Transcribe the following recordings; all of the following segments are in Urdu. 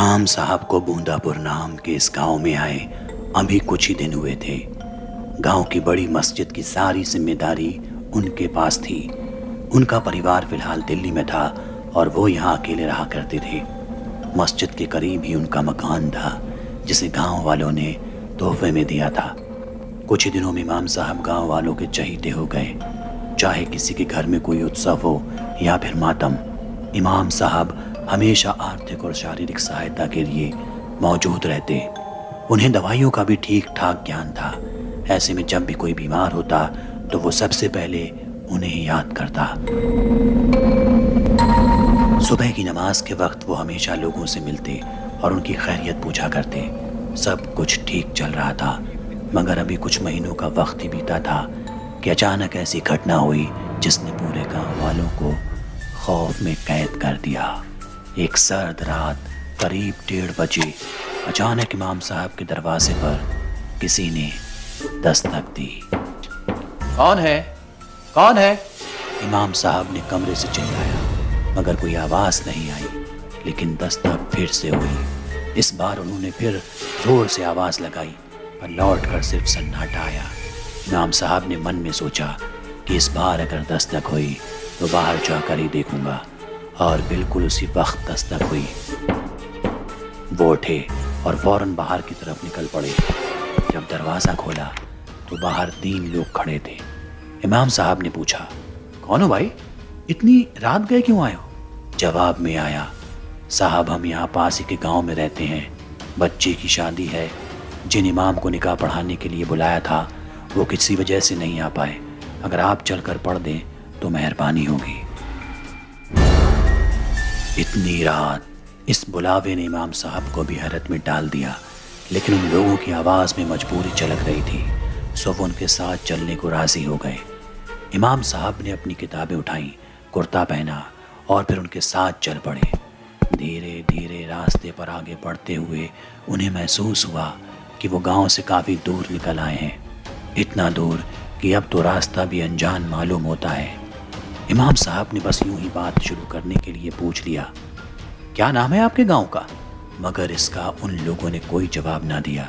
امام صاحب کو بوندا پور نام کے اس گاؤں میں آئے ابھی کچھ ہی دن ہوئے تھے۔ گاؤں کی بڑی مسجد کی ساری ذمہ داری ان کے پاس تھی۔ ان کا پریوار فی الحال دلی میں تھا اور وہ یہاں اکیلے رہا کرتے تھے۔ مسجد کے قریب ہی ان کا مکان تھا جسے گاؤں والوں نے تحفے میں دیا تھا۔ کچھ ہی دنوں میں امام صاحب گاؤں والوں کے چہیتے ہو گئے۔ چاہے کسی کے گھر میں کوئی اتسو ہو یا پھر ماتم، امام صاحب ہمیشہ آرتھک اور شاریرک سہایتا کے لیے موجود رہتے۔ انہیں دوائیوں کا بھی ٹھیک ٹھاک گیان تھا۔ ایسے میں جب بھی کوئی بیمار ہوتا تو وہ سب سے پہلے انہیں یاد کرتا۔ صبح کی نماز کے وقت وہ ہمیشہ لوگوں سے ملتے اور ان کی خیریت پوچھا کرتے۔ سب کچھ ٹھیک چل رہا تھا، مگر ابھی کچھ مہینوں کا وقت ہی بیتا تھا کہ اچانک ایسی گھٹنا ہوئی جس نے پورے گاؤں والوں کو خوف میں قید کر دیا۔ ایک سرد رات قریب 1:30 بجے اچانک امام صاحب کے دروازے پر کسی نے دستک دی۔ کون ہے؟ کون ہے؟ امام صاحب نے کمرے سے چلایا مگر کوئی آواز نہیں آئی، لیکن دستک پھر سے ہوئی۔ اس بار انہوں نے پھر زور سے آواز لگائی پر لوٹ کر صرف سناٹا آیا۔ امام صاحب نے من میں سوچا کہ اس بار اگر دستک ہوئی تو باہر جا کر ہی دیکھوں گا، اور بالکل اسی وقت دستک ہوئی۔ وہ اٹھے اور فوراً باہر کی طرف نکل پڑے۔ جب دروازہ کھولا تو باہر 3 لوگ کھڑے تھے۔ امام صاحب نے پوچھا، کون ہو بھائی؟ اتنی رات گئے کیوں آئے ہو؟ جواب میں آیا، صاحب ہم یہاں پاس ہی کے گاؤں میں رہتے ہیں، بچے کی شادی ہے۔ جن امام کو نکاح پڑھانے کے لیے بلایا تھا وہ کسی وجہ سے نہیں آ پائے، اگر آپ چل کر پڑھ دیں تو مہربانی ہوگی۔ اتنی رات اس بلاوے نے امام صاحب کو بھی حیرت میں ڈال دیا، لیکن ان لوگوں کی آواز میں مجبوری چلک رہی تھی، سو وہ ان کے ساتھ چلنے کو راضی ہو گئے۔ امام صاحب نے اپنی کتابیں اٹھائیں، کرتا پہنا اور پھر ان کے ساتھ چل پڑے۔ دھیرے دھیرے راستے پر آگے بڑھتے ہوئے انہیں محسوس ہوا کہ وہ گاؤں سے کافی دور نکل آئے ہیں، اتنا دور کہ اب تو راستہ بھی انجان معلوم ہوتا ہے۔ امام صاحب نے بس یوں ہی بات شروع کرنے کے لیے پوچھ لیا، کیا نام ہے آپ کے گاؤں کا؟ مگر اس کا ان لوگوں نے کوئی جواب نہ دیا۔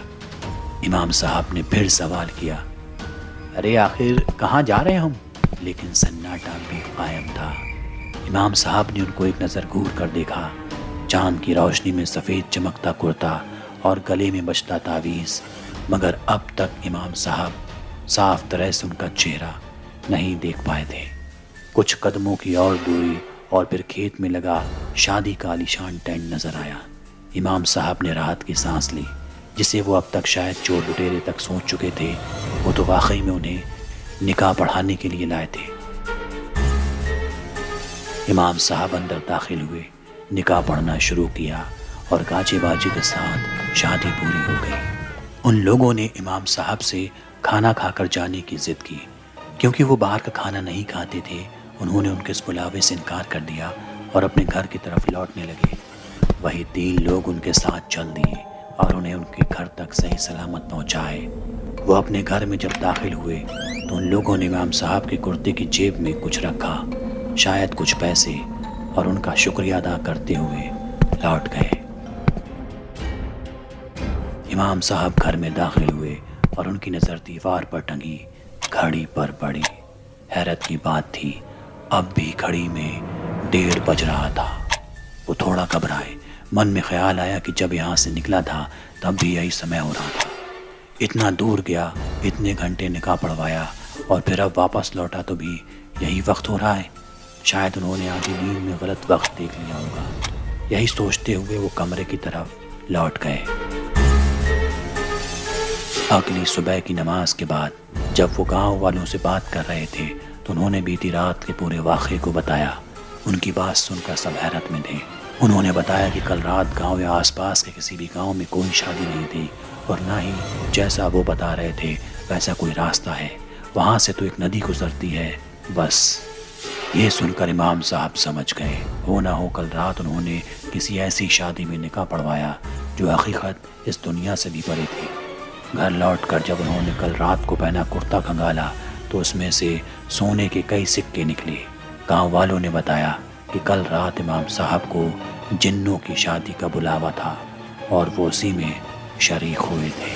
امام صاحب نے پھر سوال کیا، ارے آخر کہاں جا رہے ہیں ہم؟ لیکن سناٹا بھی قائم تھا۔ امام صاحب نے ان کو ایک نظر گور کر دیکھا۔ چاند کی روشنی میں سفید چمکتا کرتا اور گلے میں بجتا تعویذ، مگر اب تک امام صاحب صاف طرح سے ان کا چہرہ نہیں دیکھ پائے تھے۔ کچھ قدموں کی اور دوری اور پھر کھیت میں لگا شادی کا عالیشان ٹینٹ نظر آیا۔ امام صاحب نے راحت کی سانس لی، جسے وہ اب تک شاید چور لٹیرے تک سوچ چکے تھے، وہ تو واقعی میں انہیں نکاح پڑھانے کے لیے لائے تھے۔ امام صاحب اندر داخل ہوئے، نکاح پڑھنا شروع کیا اور گاجے باجے کے ساتھ شادی پوری ہو گئی۔ ان لوگوں نے امام صاحب سے کھانا کھا کر جانے کی ضد کی، کیونکہ وہ باہر کا کھانا نہیں کھاتے تھے۔ انہوں نے ان کے اس بلاوے سے انکار کر دیا اور اپنے گھر کی طرف لوٹنے لگے۔ وہی 3 لوگ ان کے ساتھ چل دیے اور انہیں ان کے گھر تک صحیح سلامت پہنچائے۔ وہ اپنے گھر میں جب داخل ہوئے تو ان لوگوں نے امام صاحب کے کرتے کی جیب میں کچھ رکھا، شاید کچھ پیسے، اور ان کا شکریہ ادا کرتے ہوئے لوٹ گئے۔ امام صاحب گھر میں داخل ہوئے اور ان کی نظر دیوار پر ٹنگی گھڑی پر پڑی۔ حیرت کی بات تھی، اب بھی گھڑی میں 1:30 بج رہا تھا۔ وہ تھوڑا گھبرائے، من میں خیال آیا کہ جب یہاں سے نکلا تھا تب بھی یہی سمے ہو رہا تھا۔ اتنا دور گیا، اتنے گھنٹے نکاح پڑھوایا اور پھر اب واپس لوٹا تو بھی یہی وقت ہو رہا ہے۔ شاید انہوں نے آدھی نیند میں غلط وقت دیکھ لیا ہوگا۔ یہی سوچتے ہوئے وہ کمرے کی طرف لوٹ گئے۔ اگلی صبح کی نماز کے بعد جب وہ گاؤں والوں سے بات کر رہے تھے تو انہوں نے بیتی رات کے پورے واقعے کو بتایا۔ ان کی بات سن کر سب حیرت میں تھے۔ انہوں نے بتایا کہ کل رات گاؤں یا آس پاس کے کسی بھی گاؤں میں کوئی شادی نہیں تھی، اور نہ ہی جیسا وہ بتا رہے تھے ویسا کوئی راستہ ہے۔ وہاں سے تو ایک ندی گزرتی ہے بس۔ یہ سن کر امام صاحب سمجھ گئے، ہو نہ ہو کل رات انہوں نے کسی ایسی شادی میں نکاح پڑھوایا جو حقیقت اس دنیا سے بھی پرے تھی۔ گھر لوٹ کر جب انہوں نے کل رات کو پہنا کرتا کھنگالا تو اس میں سے سونے کے کئی سکے نکلے۔ گاؤں والوں نے بتایا کہ کل رات امام صاحب کو جنوں کی شادی کا بلاوا تھا اور وہ اسی میں شریک ہوئے تھے۔